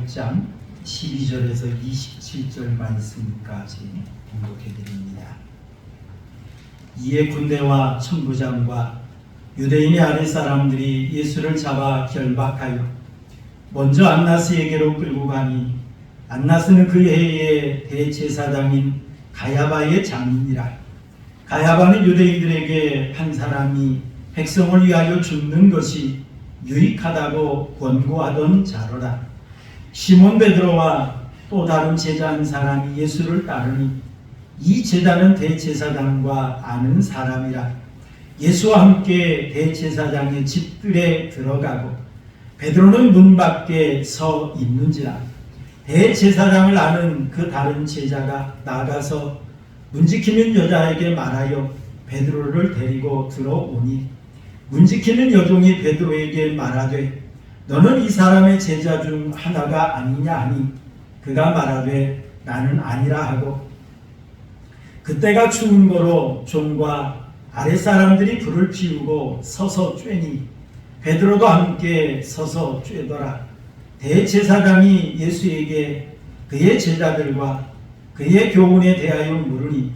8장 12절에서 27절 말씀까지 봉독해 드립니다. 이에 군대와 천부장과 유대인의 아랫사람들이 예수를 잡아 결박하여 먼저 안나스에게로 끌고 가니 안나스는 그 해의 대제사장인 가야바의 장인이라. 가야바는 유대인들에게 한 사람이 백성을 위하여 죽는 것이 유익하다고 권고하던 자로라. 시몬 베드로와 또 다른 제자 한 사람이 예수를 따르니 이 제자는 대제사장과 아는 사람이라. 예수와 함께 대제사장의 집들에 들어가고 베드로는 문 밖에 서 있는지라. 대제사장을 아는 그 다른 제자가 나가서 문지키는 여자에게 말하여 베드로를 데리고 들어오니 문지키는 여종이 베드로에게 말하되 너는 이 사람의 제자 중 하나가 아니냐 하니 그가 말하되 나는 아니라 하고 그때가 추운 거로 종과 아랫사람들이 불을 피우고 서서 쬐니 베드로도 함께 서서 쬐더라. 대제사장이 예수에게 그의 제자들과 그의 교훈에 대하여 물으니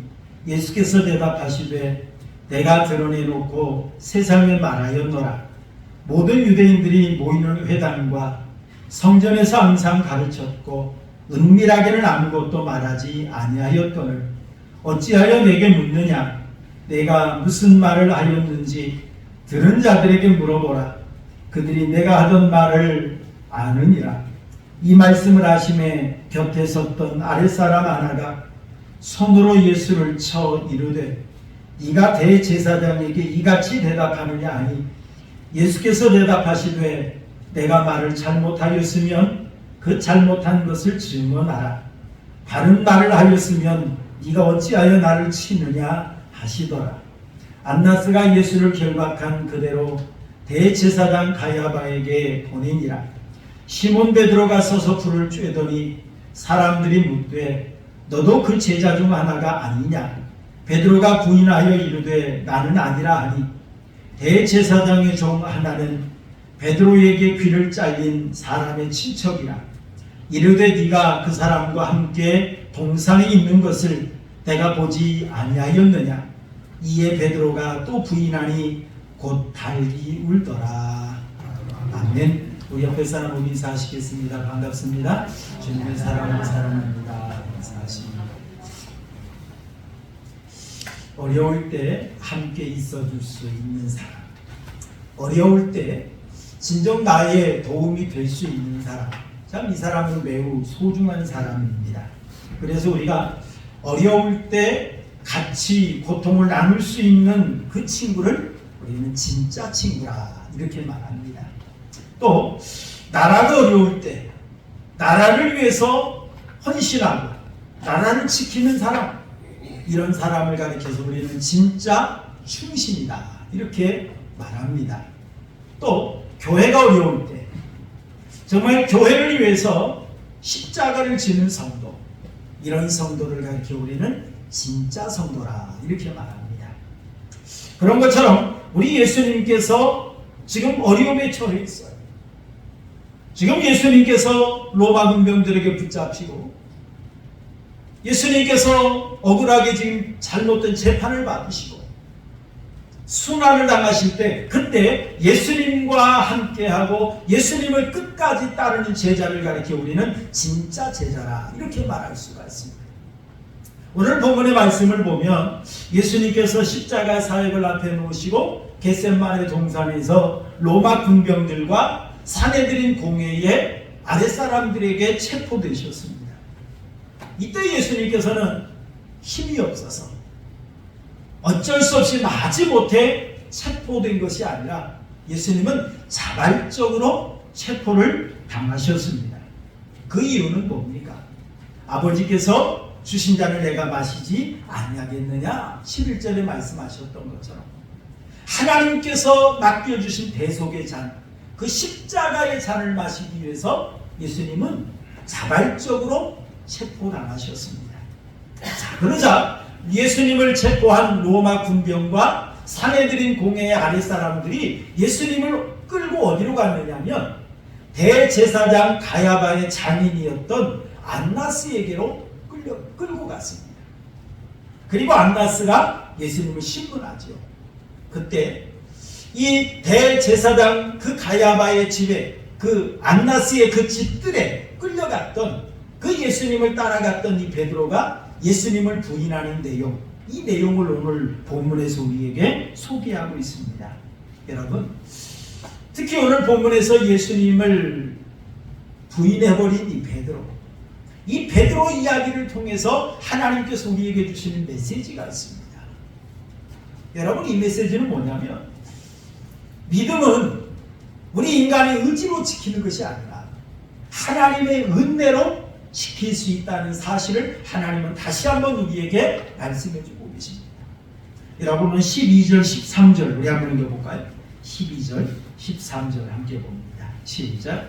예수께서 대답하시되 내가 드러내놓고 세상에 말하였노라. 모든 유대인들이 모이는 회당과 성전에서 항상 가르쳤고 은밀하게는 아무것도 말하지 아니하였거늘 어찌하여 내게 묻느냐. 내가 무슨 말을 하였는지 들은 자들에게 물어보라. 그들이 내가 하던 말을 아느니라. 이 말씀을 하심에 곁에 섰던 아랫사람 하나가 손으로 예수를 쳐 이르되 네가 대제사장에게 이같이 대답하느냐 하니 예수께서 대답하시되 내가 말을 잘못하였으면 그 잘못한 것을 증언하라. 바른 말을 하였으면 네가 어찌하여 나를 치느냐 하시더라. 안나스가 예수를 결박한 그대로 대제사장 가야바에게 보내니라. 시몬 베드로가 서서 불을 쬐더니 사람들이 묻되 너도 그 제자 중 하나가 아니냐. 베드로가 부인하여 이르되 나는 아니라 하니 대제사장의 종 하나는 베드로에게 귀를 잘린 사람의 친척이라. 이르되 네가 그 사람과 함께 동산에 있는 것을 내가 보지 아니하였느냐. 이에 베드로가 또 부인하니 곧 달기 울더라. 아멘. 우리 옆에 사람 우리 인사하시겠습니다. 반갑습니다. 주님의 사랑을 사랑합니다. 인사하십니다. 어려울 때 함께 있어줄 수 있는 사람, 어려울 때 진정 나의 도움이 될 수 있는 사람, 참 이 사람은 매우 소중한 사람입니다. 그래서 우리가 어려울 때 같이 고통을 나눌 수 있는 그 친구를 우리는 진짜 친구라 이렇게 말합니다. 또 나라가 어려울 때 나라를 위해서 헌신하고 나라를 지키는 사람, 이런 사람을 가리켜서 우리는 진짜 충신이다 이렇게 말합니다. 또 교회가 어려울 때 정말 교회를 위해서 십자가를 지는 성도, 이런 성도를 가리켜 우리는 진짜 성도라 이렇게 말합니다. 그런 것처럼 우리 예수님께서 지금 어려움에 처해 있어요. 지금 예수님께서 로마 군병들에게 붙잡히고 예수님께서 억울하게 지금 잘못된 재판을 받으시고 순환을 당하실 때 그때 예수님과 함께하고 예수님을 끝까지 따르는 제자를 가리켜 우리는 진짜 제자라 이렇게 말할 수가 있습니다. 오늘 본문의 말씀을 보면 예수님께서 십자가 사역을 앞에 놓으시고 겟세마네 동산에서 로마 군병들과 사내들인 공회의 아랫사람들에게 체포되셨습니다. 이때 예수님께서는 힘이 없어서 어쩔 수 없이 마지못해 체포된 것이 아니라 예수님은 자발적으로 체포를 당하셨습니다. 그 이유는 뭡니까? 아버지께서 주신 잔을 내가 마시지 아니하겠느냐 11절에 말씀하셨던 것처럼 하나님께서 맡겨주신 대속의 잔, 그 십자가의 잔을 마시기 위해서 예수님은 자발적으로 체포당하셨습니다. 자, 그러자 예수님을 체포한 로마 군병과 사내들인 공회의 아랫사람들이 예수님을 끌고 어디로 갔느냐면 대제사장 가야바의 장인이었던 안나스에게로 끌고 갔습니다. 그리고 안나스가 예수님을 신문하죠. 그때 이 대제사장 그 가야바의 집에, 그 안나스의 그 집들에 끌려갔던, 그 예수님을 따라갔던 이 베드로가 예수님을 부인하는 내용, 이 내용을 오늘 본문에서 우리에게 소개하고 있습니다. 여러분, 특히 오늘 본문에서 예수님을 부인해버린 이 베드로, 이 베드로 이야기를 통해서 하나님께서 우리에게 주시는 메시지가 있습니다. 여러분, 이 메시지는 뭐냐면, 믿음은 우리 인간의 의지로 지키는 것이 아니라 하나님의 은혜로 지킬 수 있다는 사실을 하나님은 다시 한번 우리에게 말씀해 주고 계십니다. 여러분은 12절, 13절 우리 한번 읽어볼까요? 12절, 13절 함께 봅니다. 시작.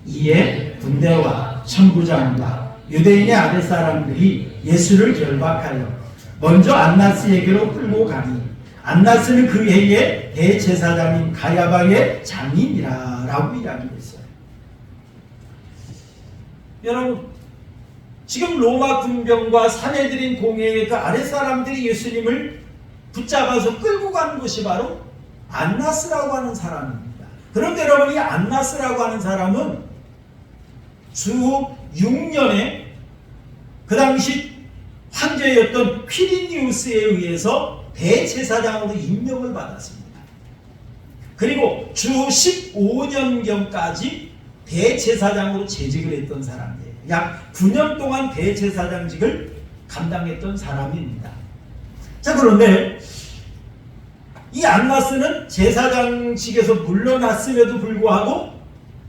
이에 군대와 천부장과 유대인의 아랫사람들이 예수를 결박하여 먼저 안나스에게로 끌고 가니 안나스는 그 해에 대제사장인 가야바의 장인이라 라고 이야기했어요. 여러분, 지금 로마 군병과 사내들인 공회의 그 아랫사람들이 예수님을 붙잡아서 끌고 가는 것이 바로 안나스라고 하는 사람입니다. 그런데 여러분, 이 안나스라고 하는 사람은 주 6년에 그 당시 황제였던 퀴리니우스에 의해서 대제사장으로 임명을 받았습니다. 그리고 주 15년경까지 대제사장으로 재직을 했던 사람이에요. 약 9년 동안 대제사장직을 감당했던 사람입니다. 자, 그런데 이 안나스는 제사장직에서 물러났음에도 불구하고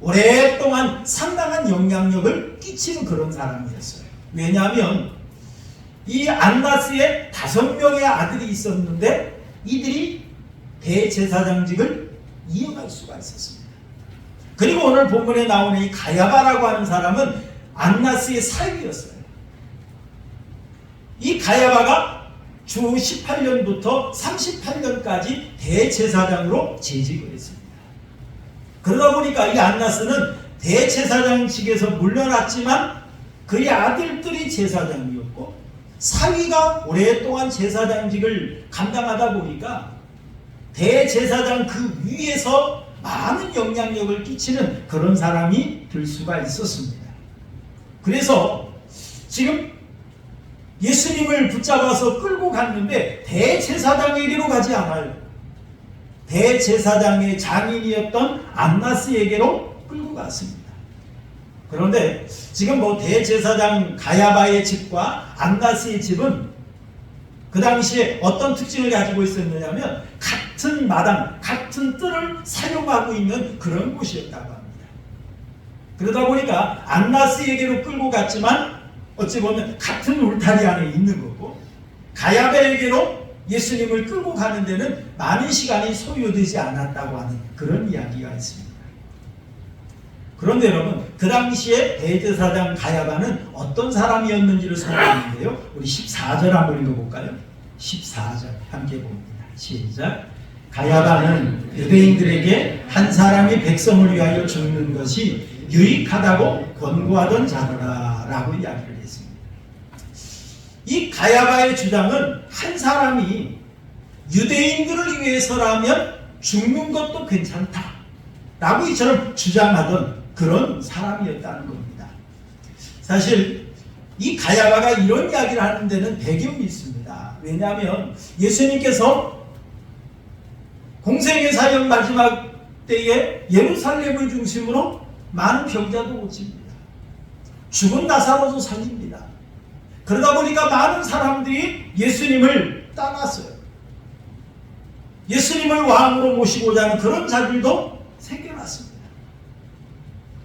오랫동안 상당한 영향력을 끼치는 그런 사람이었어요. 왜냐하면 이 안나스에 5명의 아들이 있었는데 이들이 대제사장직을 이어갈 수가 있었습니다. 그리고 오늘 본문에 나오는 이 가야바라고 하는 사람은 안나스의 사위였어요. 이 가야바가 주 18년부터 38년까지 대제사장으로 재직을 했습니다. 그러다 보니까 이 안나스는 대제사장직에서 물러났지만 그의 아들들이 제사장이었고 사위가 오랫동안 제사장직을 감당하다 보니까 대제사장 그 위에서 많은 영향력을 끼치는 그런 사람이 될 수가 있었습니다. 그래서 지금 예수님을 붙잡아서 끌고 갔는데 대제사장에게로 가지 않아요. 대제사장의 장인이었던 안나스에게로 끌고 갔습니다. 그런데 지금 대제사장 가야바의 집과 안나스의 집은 그 당시에 어떤 특징을 가지고 있었느냐면 같은 마당, 같은 뜰을 사용하고 있는 그런 곳이었다고 합니다. 그러다 보니까 안나스에게로 끌고 갔지만 어찌 보면 같은 울타리 안에 있는 거고, 가야바에게로 예수님을 끌고 가는 데는 많은 시간이 소요되지 않았다고 하는 그런 이야기가 있습니다. 그런데 여러분, 그 당시에 대제사장 가야바는 어떤 사람이었는지를 설명하는데요. 우리 14절 한번 읽어볼까요? 14절 함께 봅니다. 시작. 가야바는 유대인들에게 한 사람이 백성을 위하여 죽는 것이 유익하다고 권고하던 자더라 라고 이야기를 했습니다. 이 가야바의 주장은 한 사람이 유대인들을 위해서라면 죽는 것도 괜찮다 라고 이처럼 주장하던 그런 사람이었다는 겁니다. 사실 이 가야바가 이런 이야기를 하는 데는 배경이 있습니다. 왜냐하면 예수님께서 공생의 사역 마지막 때에 예루살렘을 중심으로 많은 병자도 고칩니다. 죽은 나사로도 살립니다. 그러다 보니까 많은 사람들이 예수님을 따랐어요. 예수님을 왕으로 모시고자 하는 그런 자들도 생겨났습니다.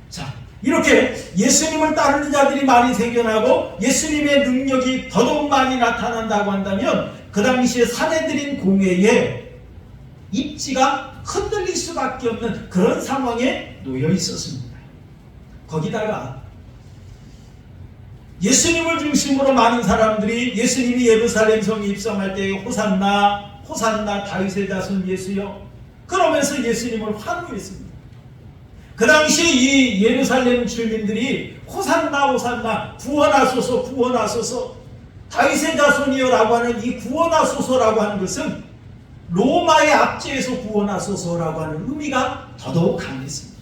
자, 이렇게 예수님을 따르는 자들이 많이 생겨나고 예수님의 능력이 더더욱 많이 나타난다고 한다면 그 당시에 사내들인 공회에 입지가 흔들릴 수밖에 없는 그런 상황에 놓여 있었습니다. 거기다가 예수님을 중심으로 많은 사람들이 예수님이 예루살렘 성에 입성할 때 호산나 호산나 다윗의 자손 예수여 그러면서 예수님을 환호했습니다. 그 당시 이 예루살렘 주민들이 호산나 호산나 구원하소서 구원하소서 다윗의 자손이여라고 하는 이 구원하소서라고 하는 것은 로마의 압제에서 구원하소서라고 하는 의미가 더더욱 강했습니다.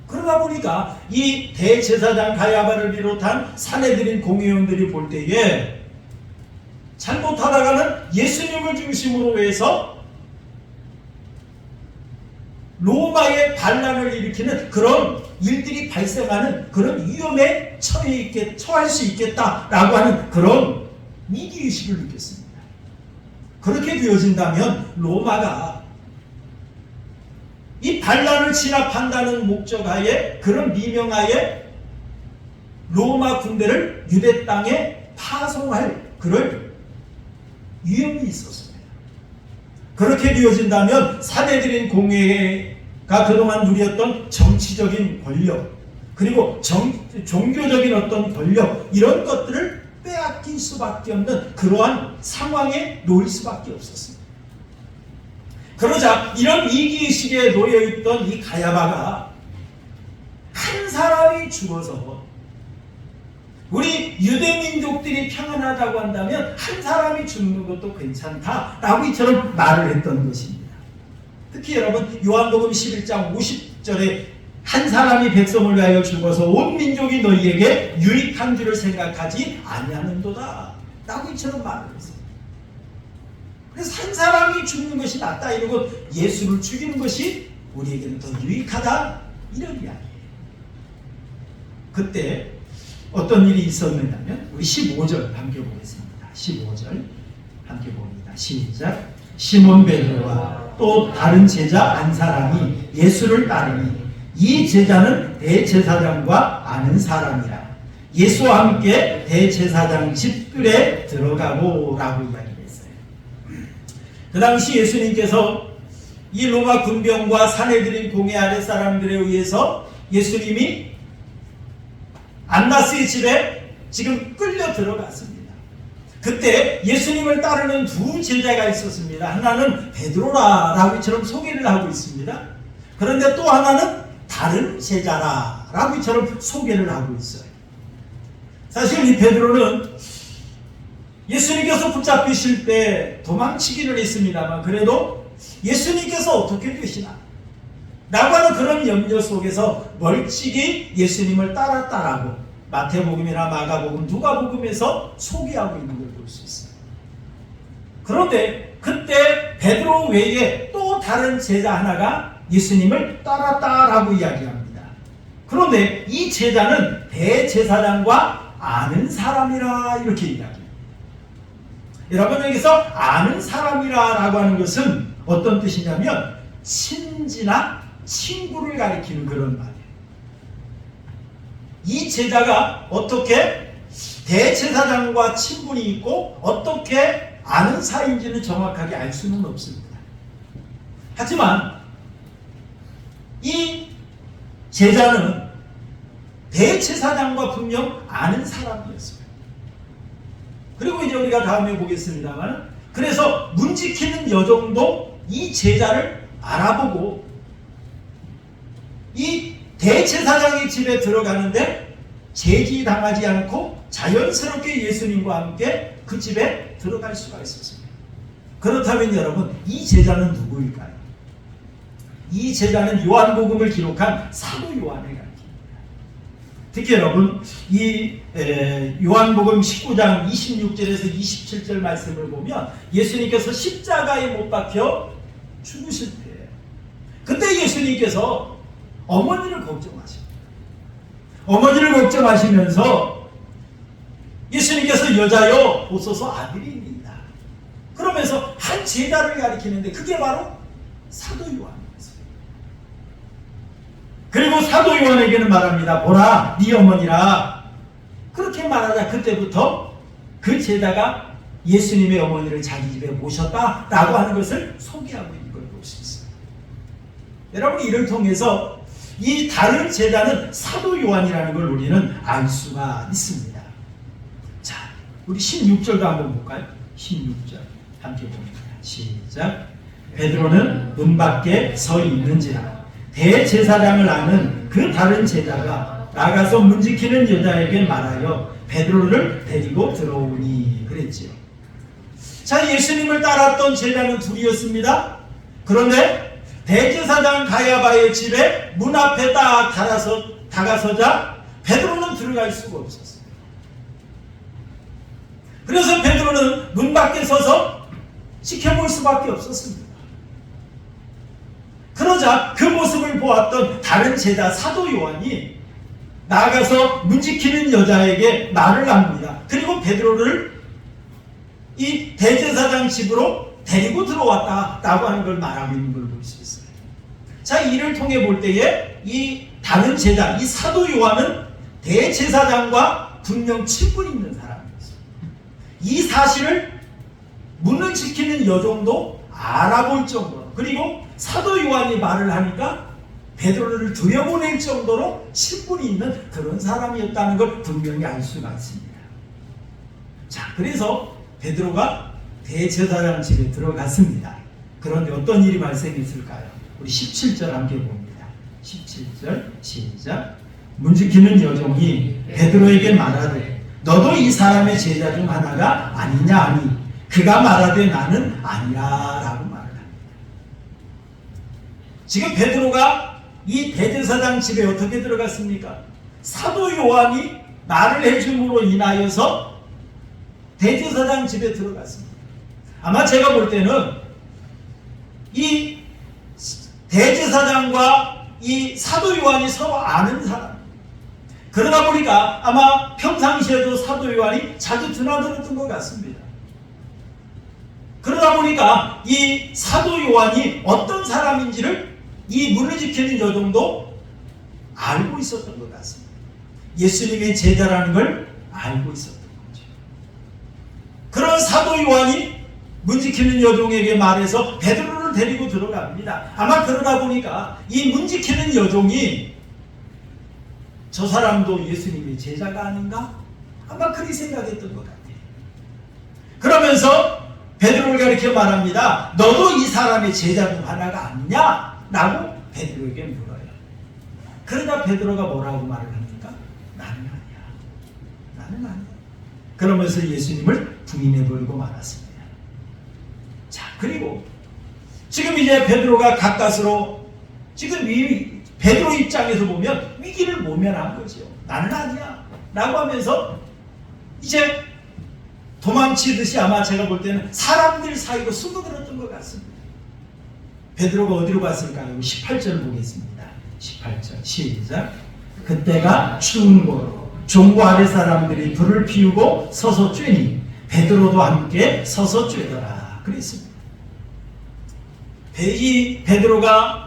그러다 보니까 이 대제사장 가야바를 비롯한 산헤드린 공회원들이 볼 때에 잘못하다가는 예수님을 중심으로 해서 로마의 반란을 일으키는 그런 일들이 발생하는 그런 위험에 처할 수 있겠다라고 하는 그런 위기의식을 느꼈습니다. 그렇게 되어진다면 로마가 이 반란을 진압한다는 목적하에 그런 미명하에 로마 군대를 유대 땅에 파송할 그럴 위험이 있었습니다. 그렇게 되어진다면 산헤드린 공회가 그동안 누렸던 정치적인 권력 그리고 종교적인 어떤 권력 이런 것들을 빼앗길 수밖에 없는 그러한 상황에 놓일 수밖에 없었습니다. 그러자 이런 위기의식에 놓여있던 이 가야바가 한 사람이 죽어서 우리 유대민족들이 평안하다고 한다면 한 사람이 죽는 것도 괜찮다라고 이처럼 말을 했던 것입니다. 특히 여러분 요한복음 11장 50절에 한 사람이 백성을 위하여 죽어서 온 민족이 너희에게 유익한 줄을 생각하지 아니하는도다 라고 이처럼 말을 했습니다. 그래서 한 사람이 죽는 것이 낫다 이러고 예수를 죽이는 것이 우리에게는 더 유익하다 이런 이야기예요. 그때 어떤 일이 있었느냐면 우리 15절 함께 보겠습니다. 15절 함께 봅니다. 시작. 시몬 베드로와 또 다른 제자 한 사람이 예수를 따르니 이 제자는 대제사장과 아는 사람이라 예수와 함께 대제사장 집들에 들어가고 라고 이야기했어요. 그 당시 예수님께서 이 로마 군병과 산헤드린 공회 아래 사람들에 의해서 예수님이 안나스의 집에 지금 끌려 들어갔습니다. 그때 예수님을 따르는 두 제자가 있었습니다. 하나는 베드로라라고 이처럼 소개를 하고 있습니다. 그런데 또 하나는 다른 제자라라고 이처럼 소개를 하고 있어요. 사실 이 베드로는 예수님께서 붙잡히실 때 도망치기는 했습니다만 그래도 예수님께서 어떻게 되시나 라고 하는 그런 염려 속에서 멀찍이 예수님을 따랐다라고 마태복음이나 마가복음, 누가복음에서 소개하고 있는 걸 볼 수 있어요. 그런데 그때 베드로 외에 또 다른 제자 하나가 예수님을 따랐다라고 이야기합니다. 그런데 이 제자는 대제사장과 아는 사람이라 이렇게 이야기합니다. 여러분 여기서 아는 사람이라고 하는 것은 어떤 뜻이냐면 친지나 친구를 가리키는 그런 말이에요. 이 제자가 어떻게 대제사장과 친분이 있고 어떻게 아는 사이인지는 정확하게 알 수는 없습니다. 하지만 이 제자는 대제사장과 분명 아는 사람이었어요. 그리고 이제 우리가 다음에 보겠습니다만 그래서 문지키는 여종도 이 제자를 알아보고 이 대제사장의 집에 들어가는데 제지당하지 않고 자연스럽게 예수님과 함께 그 집에 들어갈 수가 있었습니다. 그렇다면 여러분 이 제자는 누구일까요? 이 제자는 요한복음을 기록한 사도 요한을 가리킵니다. 특히 여러분 이 요한복음 19장 26절에서 27절 말씀을 보면 예수님께서 십자가에 못 박혀 죽으실 때예요. 그때 예수님께서 어머니를 걱정하십니다. 어머니를 걱정하시면서 예수님께서 여자여 보소서 아들입니다. 그러면서 한 제자를 가리키는데 그게 바로 사도 요한이었어요. 그리고 사도 요한에게는 말합니다. 보라 네 어머니라. 그렇게 말하자 그때부터 그 제자가 예수님의 어머니를 자기 집에 모셨다라고 하는 것을 소개하고 있는 걸 볼 수 있어요. 여러분 이를 통해서 이 다른 제자는 사도 요한이라는 걸 우리는 알 수가 있습니다. 자, 우리 16절도 한번 볼까요? 16절 함께 봅니다. 시작. 베드로는 문 밖에 서 있는지라 대제사장을 아는 그 다른 제자가 나가서 문 지키는 여자에게 말하여 베드로를 데리고 들어오니 그랬지요. 자, 예수님을 따랐던 제자는 둘이었습니다. 그런데 대제사장 가야바의 집에 문 앞에 딱 다가서자 베드로는 들어갈 수가 없었어요. 그래서 베드로는 문 밖에 서서 지켜볼 수밖에 없었습니다. 그러자 그 모습을 보았던 다른 제자 사도 요한이 나가서 문 지키는 여자에게 말을 합니다. 그리고 베드로를 이 대제사장 집으로 데리고 들어왔다라고 하는 걸 말하고 있는 걸 볼 수 있어요. 자, 이를 통해 볼 때에 이 다른 제자, 이 사도 요한은 대제사장과 분명 친분이 있는 사람이었어요. 이 사실을 문을 지키는 여종도 알아볼 정도로, 그리고 사도 요한이 말을 하니까 베드로를 들여보낼 정도로 친분이 있는 그런 사람이었다는 걸 분명히 알 수가 있습니다. 자, 그래서 베드로가 대제사장 집에 들어갔습니다. 그런데 어떤 일이 발생했을까요? 우리 17절 함께 봅니다. 17절 시작. 문 지키는 여종이 베드로에게 말하되 너도 이 사람의 제자 중 하나가 아니냐 하니 그가 말하되 나는 아니라 라고 말을 합니다. 지금 베드로가 이 대제사장 집에 어떻게 들어갔습니까? 사도 요한이 말을 해줌으로 인하여서 대제사장 집에 들어갔습니다. 아마 제가 볼 때는 이 대제사장과 이 사도 요한이 서로 아는 사람, 그러다 보니까 아마 평상시에도 사도 요한이 자주 드나들었던 것 같습니다. 그러다 보니까 이 사도 요한이 어떤 사람인지를 이 문을 지키는 여종도 알고 있었던 것 같습니다. 예수님의 제자라는 걸 알고 있었던 거죠. 그런 사도 요한이 문 지키는 여종에게 말해서 베드로를 데리고 들어갑니다. 아마 그러다 보니까 이 문 지키는 여종이 저 사람도 예수님의 제자가 아닌가? 아마 그렇게 생각했던 것 같아요. 그러면서 베드로를 가리켜 말합니다. 너도 이 사람의 제자 중 하나가 아니냐? 라고 베드로에게 물어요. 그러자 베드로가 뭐라고 말을 합니까? 나는 아니야. 나는 아니야. 그러면서 예수님을 부인해버리고 말았습니다. 자, 그리고 지금 이제 베드로가 가까스로 지금 이 베드로 입장에서 보면 위기를 모면한 거죠. 나는 아니야 라고 하면서 이제 도망치듯이 아마 제가 볼 때는 사람들 사이로 숨어들었던 것 같습니다. 베드로가 어디로 갔을까요? 18절 보겠습니다. 18절 시작. 그때가 추운 고로 종고 아래 사람들이 불을 피우고 서서 쬐니 베드로도 함께 서서 쬐더라 그랬습니다. 이 베드로가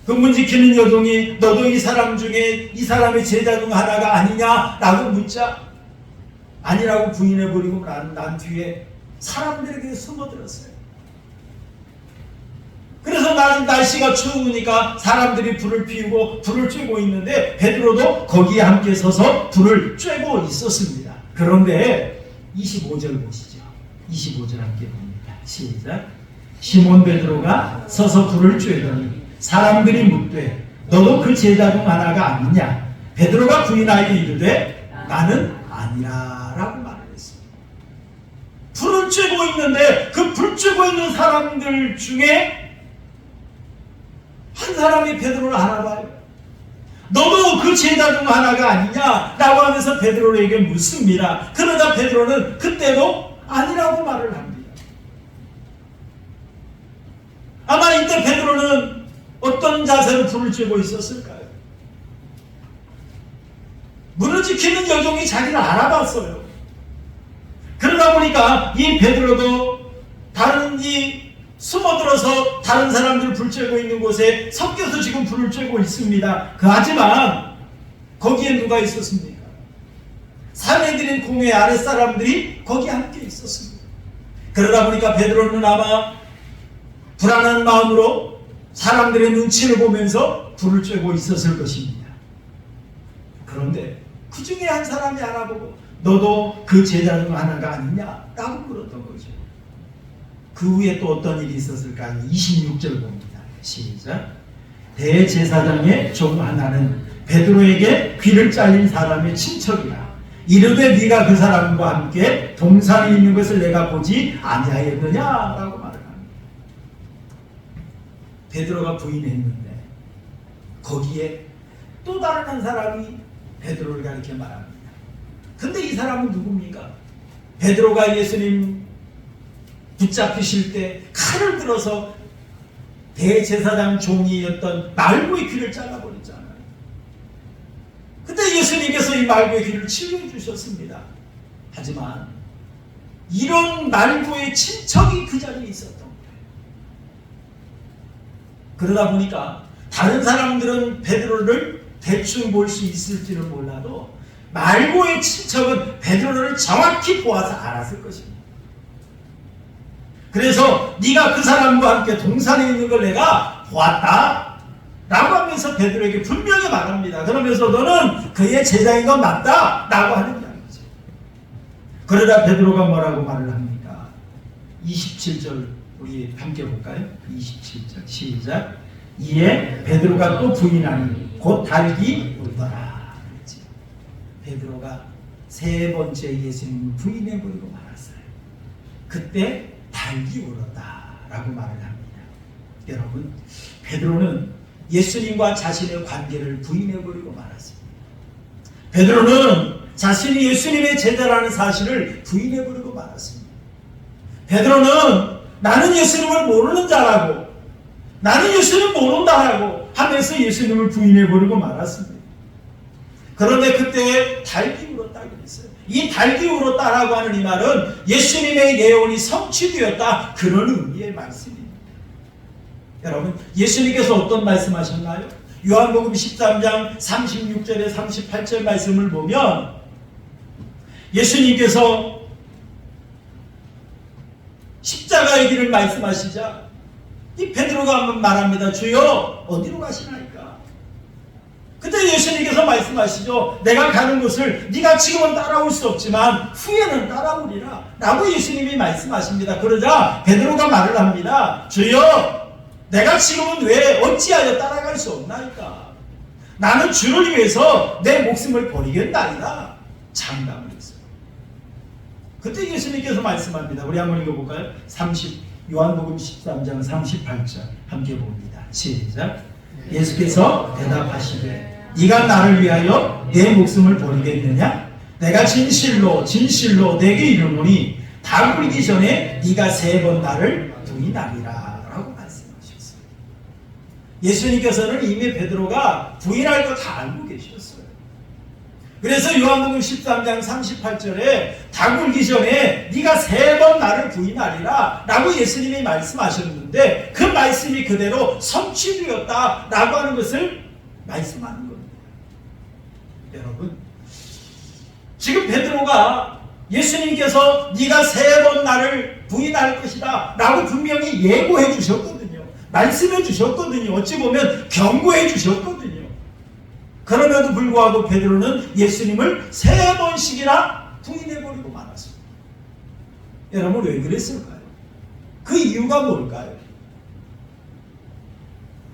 그 문 지키는 여종이 너도 이 사람 중에 이 사람의 제자 중 하나가 아니냐라고 묻자 아니라고 부인해버리고 난 뒤에 사람들에게 숨어들었어요. 그래서 날씨가 추우니까 사람들이 불을 피우고 불을 쬐고 있는데 베드로도 거기에 함께 서서 불을 쬐고 있었습니다. 그런데 25절 보시죠. 25절 함께 봅니다. 시작. 시몬 베드로가 서서 불을 쬐더니 사람들이 묻되 너도 그 제자 중 하나가 아니냐? 베드로가 부인하여 이르되 나는 아니라 라고 말을 했습니다. 불을 쬐고 있는데 그 불 쬐고 있는 사람들 중에 한 사람이 베드로를 알아봐요. 너도 그 제자 중 하나가 아니냐? 라고 하면서 베드로에게 묻습니다. 그러자 베드로는 그때도 아니라고 말을 합니다. 아마 이때 베드로는 어떤 자세로 불을 쬐고 있었을까요? 문을 지키는 여종이 자기를 알아봤어요. 그러다 보니까 이 베드로도 다른 숨어들어서 다른 사람들 불 쬐고 있는 곳에 섞여서 지금 불을 쬐고 있습니다. 하지만 거기에 누가 있었습니까? 사내들인 공회 아랫사람들이 거기에 함께 있었습니다. 그러다 보니까 베드로는 아마 불안한 마음으로 사람들의 눈치를 보면서 불을 쬐고 있었을 것입니다. 그런데 그 중에 한 사람이 알아보고 너도 그 제자 중 하나가 아니냐? 라고 물었던 거죠. 그 후에 또 어떤 일이 있었을까요? 26절 봅니다. 시작. 대제사장의 종 하나는 베드로에게 귀를 잘린 사람의 친척이라. 이르되 네가 그 사람과 함께 동산에 있는 것을 내가 보지 아니하였느냐라고 말을 합니다. 베드로가 부인했는데 거기에 또 다른 한 사람이 베드로를 가리켜 말합니다. 근데 이 사람은 누굽니까? 베드로가 예수님 붙잡히실 때 칼을 들어서 대제사장 종이었던 말고의 귀를 잘라버렸잖아요. 근데 예수님께서 이 말고의 귀를 치료해 주셨습니다. 하지만 이런 말고의 친척이 그 자리에 있었던 거예요. 그러다 보니까 다른 사람들은 베드로를 대충 볼 수 있을지는 몰라도 말고의 친척은 베드로를 정확히 보아서 알았을 것입니다. 그래서 네가 그 사람과 함께 동산에 있는 걸 내가 보았다 라고 하면서 베드로에게 분명히 말합니다. 그러면서 너는 그의 제자인 건 맞다 라고 하는 이야기죠. 그러다 베드로가 뭐라고 말을 합니까? 27절 우리 함께 볼까요? 27절 시작. 이에 베드로가 또 부인하니 곧 달기 울더라. 베드로가 세 번째 예수님을 부인해버리고 말았어요. 그때 달기 울었다라고 말을 합니다. 여러분, 베드로는 예수님과 자신의 관계를 부인해버리고 말았습니다. 베드로는 자신이 예수님의 제자라는 사실을 부인해버리고 말았습니다. 베드로는 나는 예수님을 모르는 자라고, 나는 예수님 모른다라고 하면서 예수님을 부인해버리고 말았습니다. 그런데 그때 달기 울었다고 그랬어요. 이 달기 울었다라고 하는 이 말은 예수님의 예언이 성취되었다, 그런 의미의 말씀입니다. 여러분, 예수님께서 어떤 말씀하셨나요? 요한복음 13장 36절에 38절 말씀을 보면 예수님께서 십자가의 길을 말씀하시자 이 베드로가 한번 말합니다. 주여 어디로 가시나이까? 그때 예수님께서 말씀하시죠. 내가 가는 곳을 네가 지금은 따라올 수 없지만 후에는 따라오리라 라고 예수님이 말씀하십니다. 그러자 베드로가 말을 합니다. 주여 내가 지금은 왜 어찌하여 따라갈 수 없나이까? 나는 주를 위해서 내 목숨을 버리겠나이다 장담을 했어요. 그때 예수님께서 말씀합니다. 우리 한번 읽어볼까요? 요한복음 13장 38절 함께 봅니다. 시작. 예수께서 대답하시되 네가 나를 위하여 내 목숨을 버리겠느냐? 내가 진실로 진실로 내게 이르노니 다 굴기 전에 네가 3번 나를 부인하리라 라고 말씀하셨어요. 예수님께서는 이미 베드로가 부인할 거 다 알고 계셨어요. 그래서 요한복음 13장 38절에 다 굴기 전에 네가 3번 나를 부인하리라 라고 예수님이 말씀하셨는데 그 말씀이 그대로 성취되었다 라고 하는 것을 말씀하는 겁니다. 여러분, 지금 베드로가 예수님께서 네가 3번 나를 부인할 것이다 라고 분명히 예고해 주셨거든요. 말씀해 주셨거든요. 어찌 보면 경고해 주셨거든요. 그럼에도 불구하고 베드로는 예수님을 3번씩이나 부인해버리고 말았습니다. 여러분, 왜 그랬을까요? 그 이유가 뭘까요?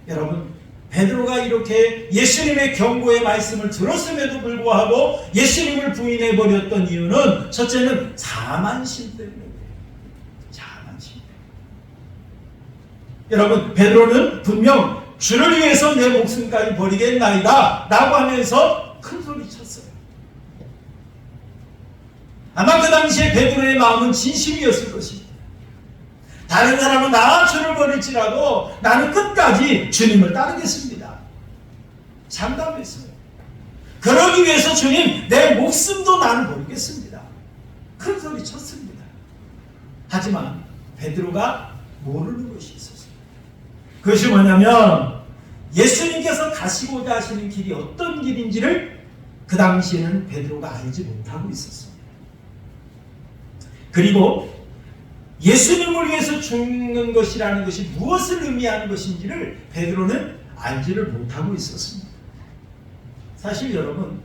여러분, 베드로가 이렇게 예수님의 경고의 말씀을 들었음에도 불구하고 예수님을 부인해버렸던 이유는 첫째는 자만심 때문에. 자만심 때문에. 여러분, 베드로는 분명 주를 위해서 내 목숨까지 버리겠나이다 라고 하면서 큰 소리 쳤어요. 아마 그 당시에 베드로의 마음은 진심이었을 것입니다. 다른 사람은 나 주를 버릴지라도 나는 끝까지 주님을 따르겠습니다. 장담했어요. 그러기 위해서 주님 내 목숨도 나는 버리겠습니다. 큰 소리 쳤습니다. 하지만 베드로가 모르는 것이 있었어요. 그것이 뭐냐면 예수님께서 가시고자 하시는 길이 어떤 길인지를 그 당시에는 베드로가 알지 못하고 있었습니다. 그리고 예수님을 위해서 죽는 것이라는 것이 무엇을 의미하는 것인지를 베드로는 알지를 못하고 있었습니다. 사실 여러분,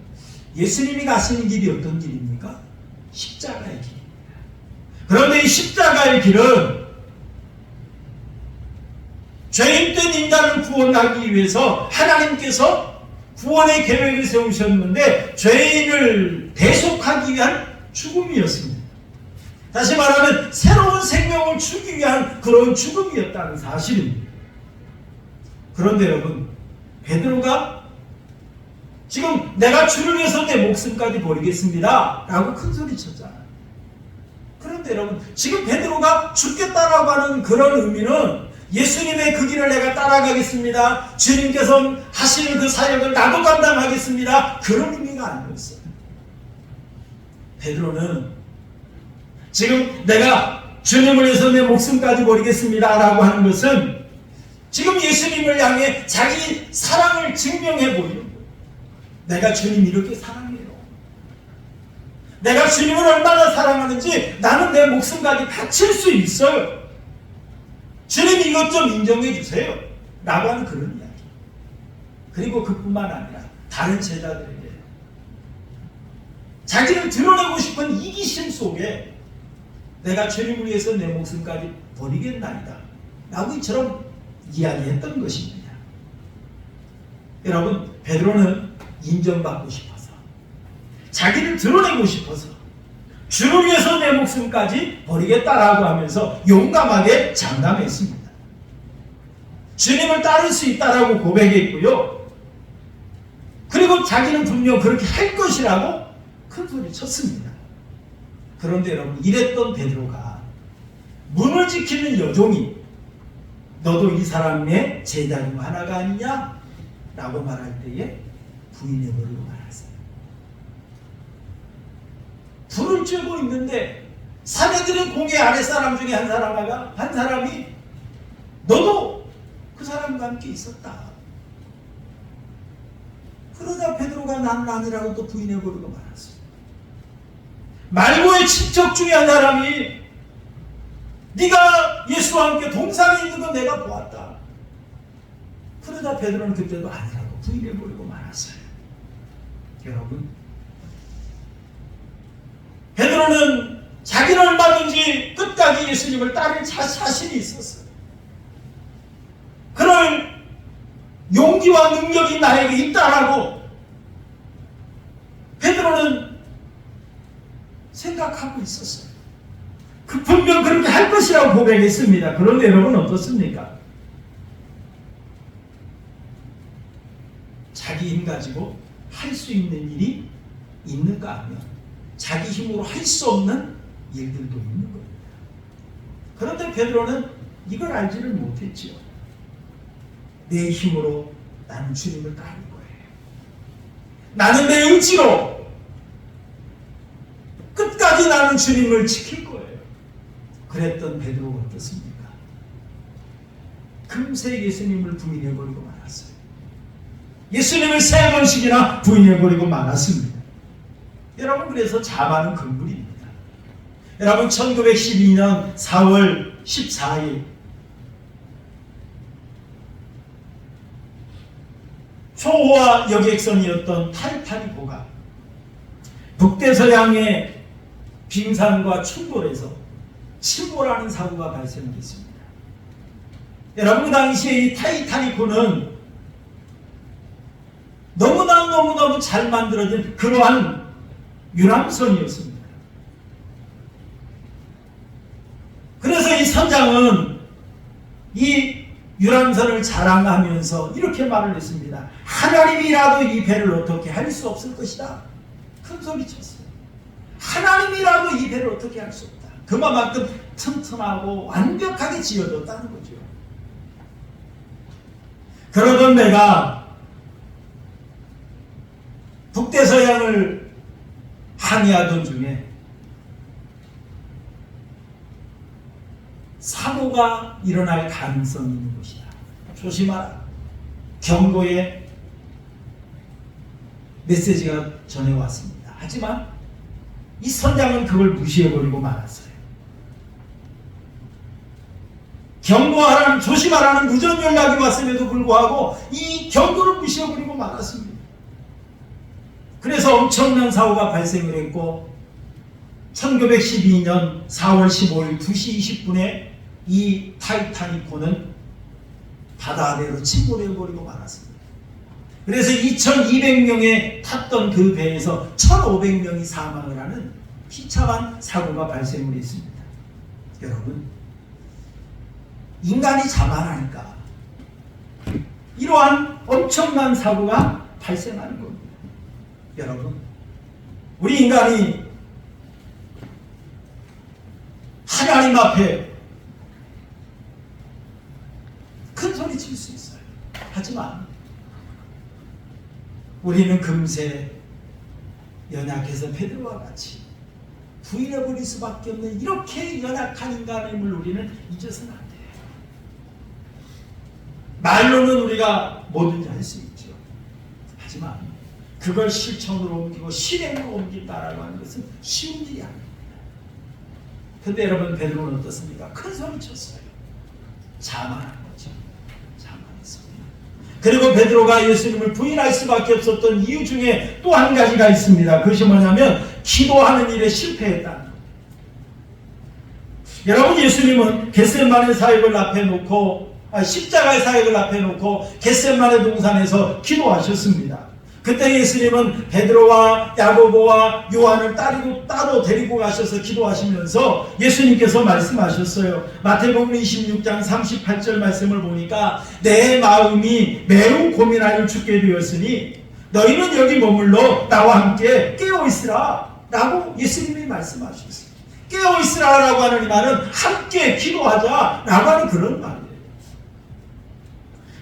예수님이 가시는 길이 어떤 길입니까? 십자가의 길입니다. 그런데 이 십자가의 길은 죄인된 인간을 구원하기 위해서 하나님께서 구원의 계획을 세우셨는데 죄인을 대속하기 위한 죽음이었습니다. 다시 말하면 새로운 생명을 주기 위한 그런 죽음이었다는 사실입니다. 그런데 여러분, 베드로가 지금 내가 주를 위해서 내 목숨까지 버리겠습니다 라고 큰소리 쳤잖아요. 그런데 여러분, 지금 베드로가 죽겠다라고 하는 그런 의미는 예수님의 그 길을 내가 따라가겠습니다, 주님께서 하시는 그 사역을 나도 감당하겠습니다, 그런 의미가 아니었어요. 베드로는 지금 내가 주님을 위해서 내 목숨까지 버리겠습니다 라고 하는 것은 지금 예수님을 향해 자기 사랑을 증명해 보이는 거예요. 내가 주님 이렇게 사랑해요. 내가 주님을 얼마나 사랑하는지 나는 내 목숨까지 바칠 수 있어요. 주님 이것 좀 인정해 주세요 라고 하는 그런 이야기. 그리고 그뿐만 아니라 다른 제자들에게 자기를 드러내고 싶은 이기심 속에 내가 주님을 위해서 내 목숨까지 버리겠나이다 라고 이처럼 이야기했던 것입니다. 여러분, 베드로는 인정받고 싶어서, 자기를 드러내고 싶어서 주를 위해서 내 목숨까지 버리겠다라고 하면서 용감하게 장담했습니다. 주님을 따를 수 있다라고 고백했고요. 그리고 자기는 분명 그렇게 할 것이라고 큰 소리 쳤습니다. 그런데 여러분, 이랬던 베드로가 문을 지키는 여종이 너도 이 사람의 제자 중 하나가 아니냐? 라고 말할 때에 부인해버리고 말았어요. 불을 쬐고 있는데 사내들의 공회 아랫사람 중에 한 사람이 너도 그 사람과 함께 있었다. 그러자 베드로가 나는 아니라고 또 부인해버리고 말았어요. 말고의 친척 중에 한 사람이 네가 예수와 함께 동산에 있는 건 내가 보았다. 그러자 베드로는 그때도 아니라고 부인해버리고 말았어요. 여러분, 베드로는 자기는 얼마든지 끝까지 예수님을 따를 자신이 있었어요. 그럴 용기와 능력이 나에게 있다라고 베드로는 생각하고 있었어요. 분명 그렇게 할 것이라고 고백했습니다. 그런데 여러분 어떻습니까? 자기 힘 가지고 할 수 있는 일이 있는가 하면 자기 힘으로 할 수 없는 일들도 있는 겁니다. 그런데 베드로는 이걸 알지를 못했지요. 내 힘으로 나는 주님을 따를 거예요. 나는 내 의지로 끝까지 나는 주님을 지킬 거예요. 그랬던 베드로가 어떻습니까? 금세 예수님을 부인해버리고 말았어요. 예수님을 3번씩이나 부인해버리고 말았습니다. 여러분, 그래서 자만은 금물입니다. 여러분, 1912년 4월 14일 초호화 여객선이었던 타이타닉호가 북대서양의 빙산과 충돌해서 침몰하는 사고가 발생했습니다. 여러분, 그 당시에 이 타이타닉호는 너무너무 잘 만들어진 그러한 유람선이었습니다. 그래서 이 선장은 이 유람선을 자랑하면서 이렇게 말을 했습니다. 하나님이라도 이 배를 어떻게 할 수 없을 것이다. 큰 소리 쳤어요. 하나님이라도 이 배를 어떻게 할 수 없다. 그만큼 튼튼하고 완벽하게 지어졌다는 거죠. 그러던 내가 북대서양을 항해하던 중에 사고가 일어날 가능성이 있는 곳이다. 조심하라. 경고의 메시지가 전해왔습니다. 하지만 이 선장은 그걸 무시해버리고 말았어요. 경고하라는, 조심하라는 무전 연락이 왔음에도 불구하고 이 경고를 무시해버리고 말았습니다. 그래서 엄청난 사고가 발생을 했고 1912년 4월 15일 2시 20분에 이 타이타닉호는 바다 아래로 침몰해버리고 말았습니다. 그래서 2200명에 탔던 그 배에서 1500명이 사망을 하는 비참한 사고가 발생을 했습니다. 여러분, 인간이 자만하니까 이러한 엄청난 사고가 발생하는 겁니다. 여러분, 우리 인간이 하나님 앞에 큰 소리 칠 수 있어요. 하지만 우리는 금세 연약해서 베드로와 같이 부인해버릴 수밖에 없는 이렇게 연약한 인간임을 우리는 잊어서는 안 돼요. 말로는 우리가 뭐든지 할 수 있죠. 하지만 그걸 실천으로 옮기고 실행으로 옮긴다라고 하는 것은 쉬운 일이 아닙니다. 근데 여러분, 베드로는 어떻습니까? 큰 소리 쳤어요. 자만한 거죠. 자만했습니다. 그리고 베드로가 예수님을 부인할 수밖에 없었던 이유 중에 또 한 가지가 있습니다. 그것이 뭐냐면 기도하는 일에 실패했다는 겁니다. 여러분, 예수님은 겟세마네 사역을 앞에 놓고 십자가의 사역을 앞에 놓고 겟세마네 동산에서 기도하셨습니다. 그때 예수님은 베드로와 야고보와 요한을 따로 데리고 가셔서 기도하시면서 예수님께서 말씀하셨어요. 마태복음 26장 38절 말씀을 보니까 내 마음이 매우 고민하여 죽게 되었으니 너희는 여기 머물러 나와 함께 깨어있으라 라고 예수님이 말씀하셨어요. 깨어있으라 라고 하는 이 말은 함께 기도하자 라고 하는 그런 말이에요.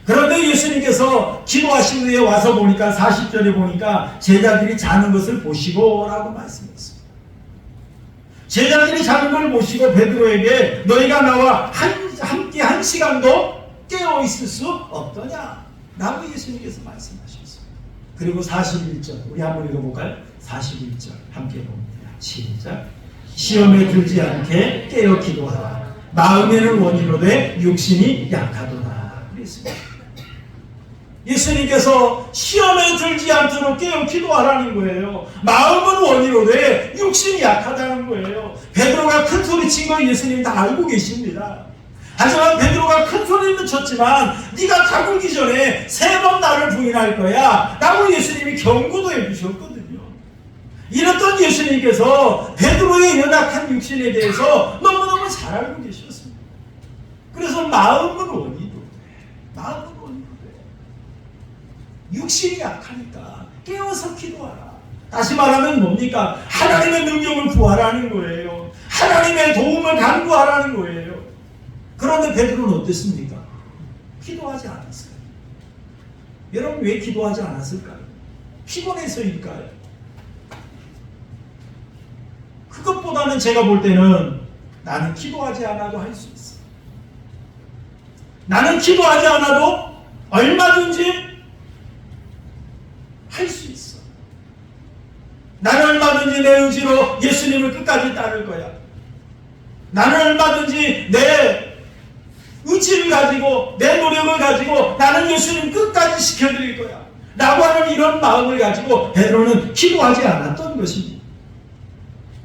그런데 예수님께서 기도하신 후에 와서 보니까 40절에 보니까 제자들이 자는 것을 보시고 라고 말씀했어요. 제자들이 자는 걸 보시고 베드로에게 너희가 나와 함께 한 시간도 깨어있을 수 없더냐 라고 예수님께서 말씀하셨어요. 그리고 41절 우리 한번 읽어볼까요? 41절 함께 봅니다. 시작. 시험에 들지 않게 깨어 기도하라. 마음에는 원이로되 육신이 약하도다. 그랬습니다. 예수님께서 시험에 들지 않도록 깨어 기도하라는 거예요. 마음은 원이로되 육신이 약하다는 거예요. 베드로가 큰 소리 친 거 예수님이 다 알고 계십니다. 하지만 베드로가 큰 소리는 쳤지만 네가 가굴기 전에 3번 나를 부인할 거야 라고 예수님이 경고도 해주셨거든요. 이랬던 예수님께서 베드로의 연약한 육신에 대해서 너무너무 잘 알고 계셨습니다. 그래서 마음은 원이로되 육신이 약하니까 깨어서 기도하라. 다시 말하면 뭡니까? 하나님의 능력을 구하라는 거예요. 하나님의 도움을 간구하라는 거예요. 그런데 베드로는 어땠습니까? 기도하지 않았어요. 여러분, 왜 기도하지 않았을까요? 피곤해서일까요? 그것보다는 제가 볼 때는 나는 기도하지 않아도 할 수 있어. 나는 기도하지 않아도 얼마든지 할 수 있어. 나는 얼마든지 내 의지로 예수님을 끝까지 따를 거야. 나는 얼마든지 내 의지를 가지고 내 노력을 가지고 나는 예수님 끝까지 지켜드릴 거야 라고 하는 이런 마음을 가지고 베드로는 기도하지 않았던 것입니다.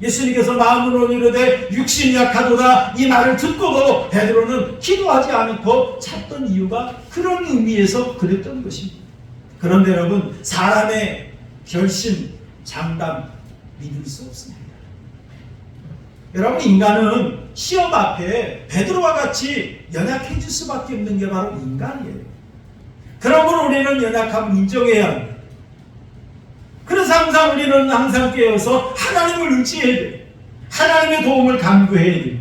예수님께서 마음은 원이로되 육신이 약하도다 이 말을 듣고도 베드로는 기도하지 않고 찾던 이유가 그런 의미에서 그랬던 것입니다. 그런데 여러분, 사람의 결심, 장담 믿을 수 없습니다. 여러분, 인간은 시험 앞에 베드로와 같이 연약해질 수밖에 없는 게 바로 인간이에요. 그러므로 우리는 연약함을 인정해야 합니다. 그래서 항상 우리는 항상 깨어서 하나님을 의지해야 돼요. 하나님의 도움을 간구해야 돼요.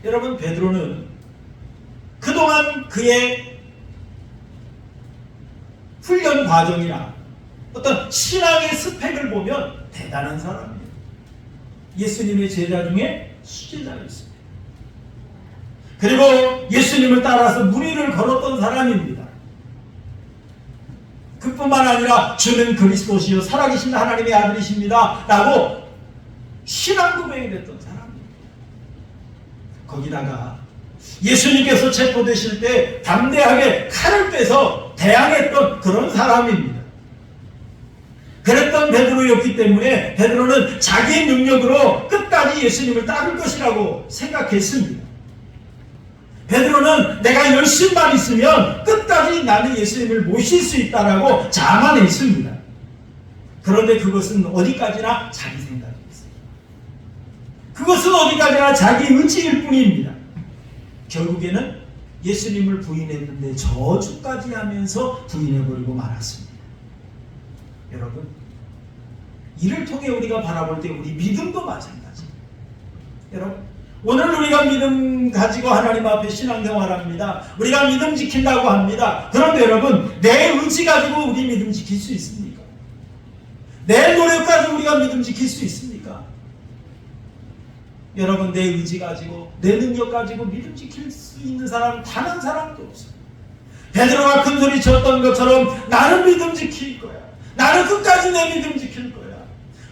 여러분, 베드로는 그동안 그의 훈련 과정이나 어떤 신앙의 스펙을 보면 대단한 사람이에요. 예수님의 제자 중에 수제자였습니다. 그리고 예수님을 따라서 무리를 걸었던 사람입니다. 그뿐만 아니라 주는 그리스도시요 살아계신 하나님의 아들이십니다 라고 신앙 고백이 됐던 사람입니다. 거기다가 예수님께서 체포되실 때 담대하게 칼을 빼서 대항했던 그런 사람입니다. 그랬던 베드로였기 때문에 베드로는 자기의 능력으로 끝까지 예수님을 따를 것이라고 생각했습니다. 베드로는 내가 열심만 있으면 끝까지 나는 예수님을 모실 수 있다라고 자만했습니다. 그런데 그것은 어디까지나 자기 생각이었어요. 그것은 어디까지나 자기 의지일 뿐입니다. 결국에는 예수님을 부인했는데 저주까지 하면서 부인해버리고 말았습니다. 여러분, 이를 통해 우리가 바라볼 때 우리 믿음도 마찬가지입니다. 여러분, 오늘 우리가 믿음 가지고 하나님 앞에 신앙생활합니다. 우리가 믿음 지킨다고 합니다. 그런데 여러분, 내 의지 가지고 우리 믿음 지킬 수 있습니까? 내 노력 가지고 우리가 믿음 지킬 수 있습니까? 여러분, 내 의지 가지고 내 능력 가지고 믿음 지킬 수 있는 사람은 단 한 사람도 없어요. 베드로가 큰 소리 쳤던 것처럼 나는 믿음 지킬 거야. 나는 끝까지 내 믿음 지킬 거야.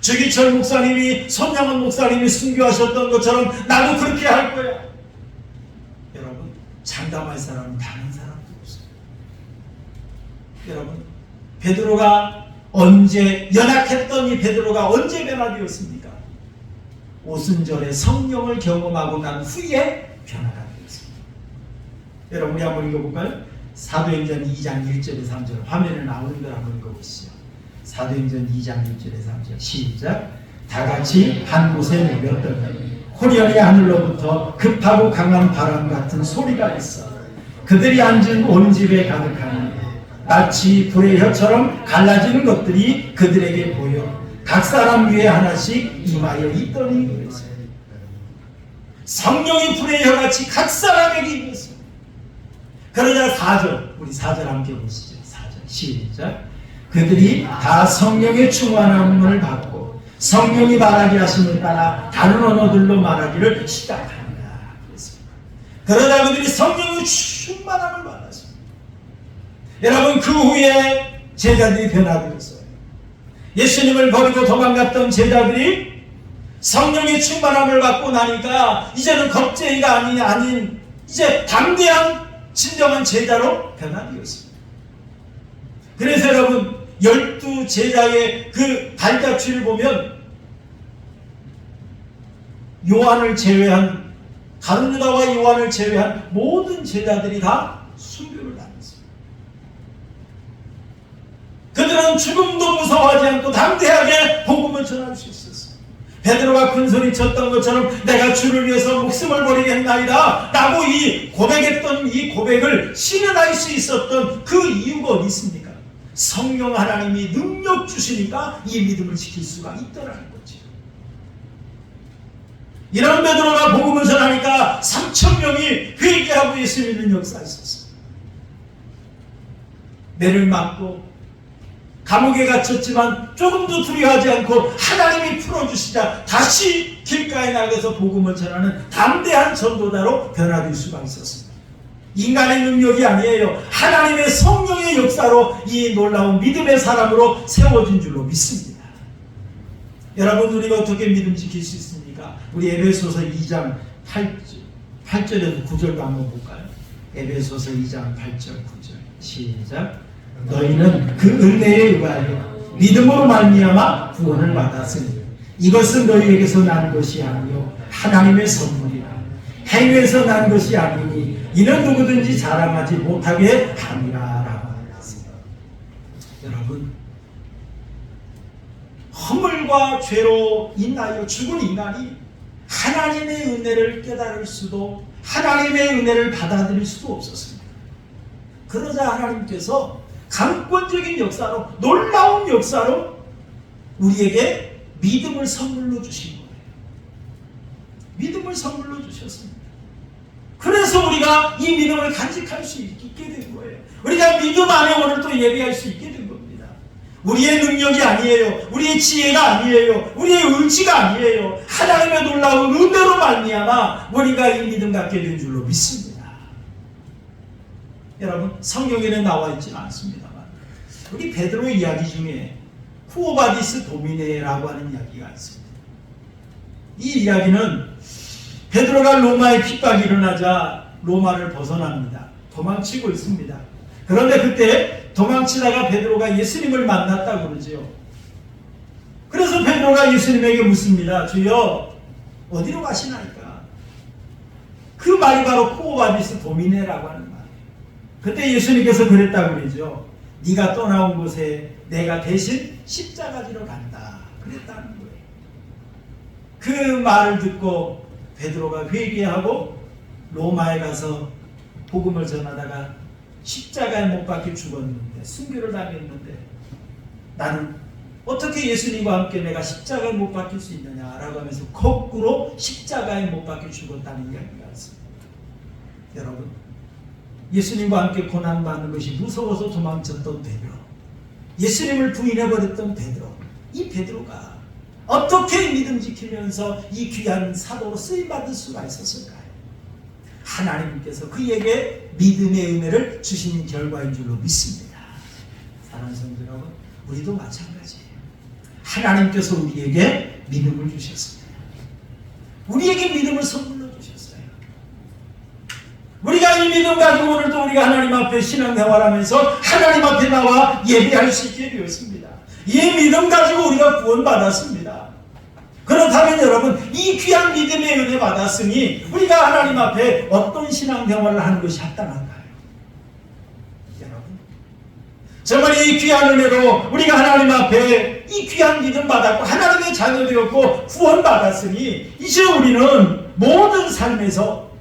주기철 목사님이, 손양원 목사님이 순교하셨던 것처럼 나도 그렇게 할 거야. 여러분, 장담할 사람은 단 한 사람도 없어요. 여러분, 베드로가 언제, 연약했던 이 베드로가 언제 변화되었습니까? 오순절에 성령을 경험하고 난 후에 변화가 되었습니다. 여러분, 우리 한번 읽어볼까요? 사도행전 2장 1절에 3절 화면에 나오는 걸 한번 읽어보시죠. 사도행전 2장 1절에 3절 시작. 다같이 한 곳에 모였더니 호련히 하늘로부터 급하고 강한 바람 같은 소리가 있어 그들이 앉은 온 집에 가득하니 마치 불의 혀처럼 갈라지는 것들이 그들에게 보여 각 사람 위에 하나씩 임하여 있더니 그랬어요. 성령이 불의 혀같이 각 사람에게 임했어요. 그러자 4절, 우리 4절 함께 보시죠. 4절 시작. 그들이 다 성령의 충만함을 받고 성령이 말하게 하심을 따라 다른 언어들로 말하기를 시작한다. 그랬습니다. 그러다 그들이 성령의 충만함을 받았습니다. 여러분, 그 후에 제자들이 변화되었어요. 예수님을 버리고 도망갔던 제자들이 성령의 충만함을 받고 나니까 이제는 겁쟁이가 아닌 이제 담대한 진정한 제자로 변화되었습니다. 그래서 여러분, 12제자의 그 발자취를 보면 요한을 제외한, 가룟 유다와 요한을 제외한 모든 제자들이 다 순교를 당했습니다. 그들은 죽음도 무서워하지 않고 담대하게 복음을 전할 수 있었어요. 베드로가 큰 소리 쳤던 것처럼 내가 주를 위해서 목숨을 버리겠나이다 라고 이 고백했던 이 고백을 실현할 수 있었던 그 이유가 어디 있습니까? 성령 하나님이 능력 주시니까 이 믿음을 지킬 수가 있더라는 거죠. 이런 베드로가 복음을 전하니까 3,000명이 회개하고 예수 믿는 역사가 있었어요. 매를 맞고 감옥에 갇혔지만 조금도 두려워하지 않고 하나님이 풀어주시자 다시 길가에 나가서 복음을 전하는 담대한 전도자로 변화될 수가 있었습니다. 인간의 능력이 아니에요. 하나님의 성령의 역사로 이 놀라운 믿음의 사람으로 세워진 줄로 믿습니다. 여러분, 우리가 어떻게 믿음 지킬 수 있습니까? 우리 에베소서 2장 8절에서 9절도 한번 볼까요? 에베소서 2장 8절 9절 시작. 너희는 그 은혜에 의하여 믿음으로 말미암아 구원을 받았으니 이것은 너희에게서 난 것이 아니요 하나님의 선물이라. 행위에서 난 것이 아니니 이는 누구든지 자랑하지 못하게 함이라 라고 말했습니다. 여러분, 허물과 죄로 인하여 죽은 인간이 하나님의 은혜를 깨달을 수도 하나님의 은혜를 받아들일 수도 없었습니다. 그러자 하나님께서 강권적인 역사로, 놀라운 역사로 우리에게 믿음을 선물로 주신 거예요. 믿음을 선물로 주셨습니다. 그래서 우리가 이 믿음을 간직할 수 있게 된 거예요. 우리가 믿음 안에 오늘 또 예배할 수 있게 된 겁니다. 우리의 능력이 아니에요. 우리의 지혜가 아니에요. 우리의 의지가 아니에요. 하나님의 놀라운 은혜로 말미암아 우리가 이 믿음 갖게 된 줄로 믿습니다. 여러분, 성경에는 나와 있지는 않습니다만 우리 베드로 이야기 중에 쿠오바디스 도미네라고 하는 이야기가 있습니다. 이 이야기는 베드로가 로마의 핍박이 일어나자 로마를 벗어납니다. 도망치고 있습니다. 그런데 그때 도망치다가 베드로가 예수님을 만났다고 그러죠. 그래서 베드로가 예수님에게 묻습니다. 주여, 어디로 가시나이까? 그 말이 바로 쿠오바디스 도미네라고 하는 말이에요. 그때 예수님께서 그랬다고 그러죠. 네가 떠나온 곳에 내가 대신 십자가 지러 간다. 그랬다는 거예요. 그 말을 듣고 베드로가 회개하고 로마에 가서 복음을 전하다가 십자가에 못 박혀 죽었는데, 순교를 당했는데, 나는 어떻게 예수님과 함께 내가 십자가에 못 박힐 수 있느냐라고 하면서 거꾸로 십자가에 못 박혀 죽었다는 이야기가 있습니다. 여러분, 예수님과 함께 고난받는 것이 무서워서 도망쳤던 베드로, 예수님을 부인해버렸던 베드로, 이 베드로가 어떻게 믿음 지키면서 이 귀한 사도로 쓰임받을 수가 있었을까요? 하나님께서 그에게 믿음의 은혜를 주신 결과인 줄로 믿습니다. 사랑하는 성도 여러분, 우리도 마찬가지예요. 하나님께서 우리에게 믿음을 주셨습니다. 우리에게 믿음을 선물로 주셨어요. 우리가 이 믿음 가지고 오늘도 우리가 하나님 앞에 신앙생활하면서 하나님 앞에 나와 예배할 수 있게 되었습니다. 이 믿음 가지고 우리가 구원받았습니다. 그렇다면 여러분, 이 귀한 믿음의 은혜 받았으니 우리가 하나님 앞에 어떤 신앙생활을 하는 것이 합당한가요? 여러분, 정말 이 귀한 은혜로 우리가 하나님 앞에 이 귀한 믿음 받았고 하나님의 자녀 되었고 구원받았으니 이제 우리는 모든 삶에서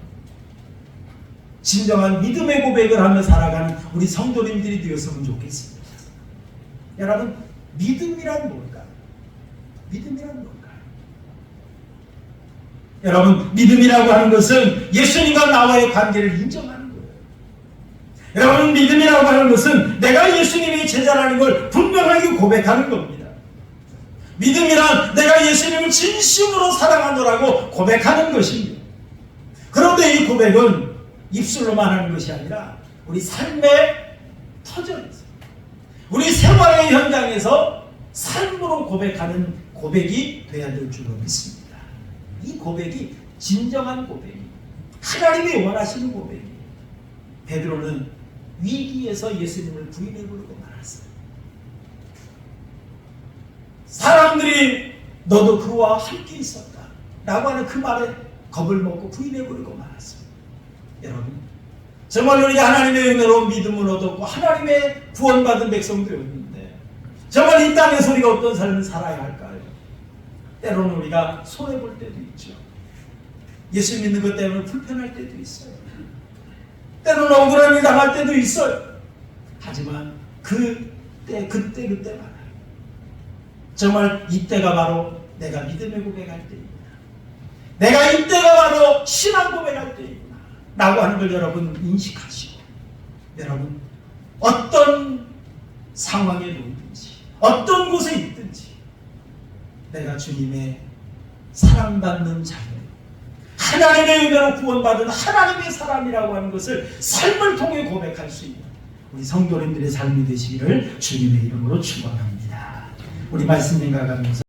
진정한 믿음의 고백을 하며 살아가는 우리 성도님들이 되었으면 좋겠습니다. 여러분, 믿음이란 뭘까요? 믿음이란 뭘까요? 여러분, 믿음이라고 하는 것은 예수님과 나와의 관계를 인정하는 거예요. 여러분, 믿음이라고 하는 것은 내가 예수님의 제자라는 걸 분명하게 고백하는 겁니다. 믿음이란 내가 예수님을 진심으로 사랑하노라고 고백하는 것입니다. 그런데 이 고백은 입술로만 하는 것이 아니라 우리 삶의 터전에서, 우리 생활의 현장에서 삶으로 고백하는 고백이 되어야 될 줄로 믿습니다. 이 고백이 진정한 고백이에요. 하나님이 원하시는 고백이에요. 베드로는 위기에서 예수님을 부인해 부르고 말았어요. 사람들이 너도 그와 함께 있었다 라고 하는 그 말에 겁을 먹고 부인해 부르고 말았어요. 여러분, 정말 우리가 하나님의 은혜로 믿음을 얻었고 하나님의 구원받은 백성들이었는데 정말 이 땅에서 우리가 어떤 삶을 살아야 할까요? 때로는 우리가 손해볼 때도 있죠. 예수 믿는 것 때문에 불편할 때도 있어요. 때로는 억울함이 당할 때도 있어요. 하지만 그때 말아요. 정말 이때가 바로 내가 믿음의 고백할 때입니다. 내가 이때가 바로 신앙 고백할 때이구나 라고 하는 걸 여러분 인식하시고, 여러분 어떤 상황에 놓이든지 어떤 곳에 있든지 내가 주님의 사랑받는 자녀, 하나님의 은혜로 구원받은 하나님의 사람이라고 하는 것을 삶을 통해 고백할 수 있는 우리 성도님들의 삶이 되시기를 주님의 이름으로 축원합니다. 우리 말씀 읽어가면서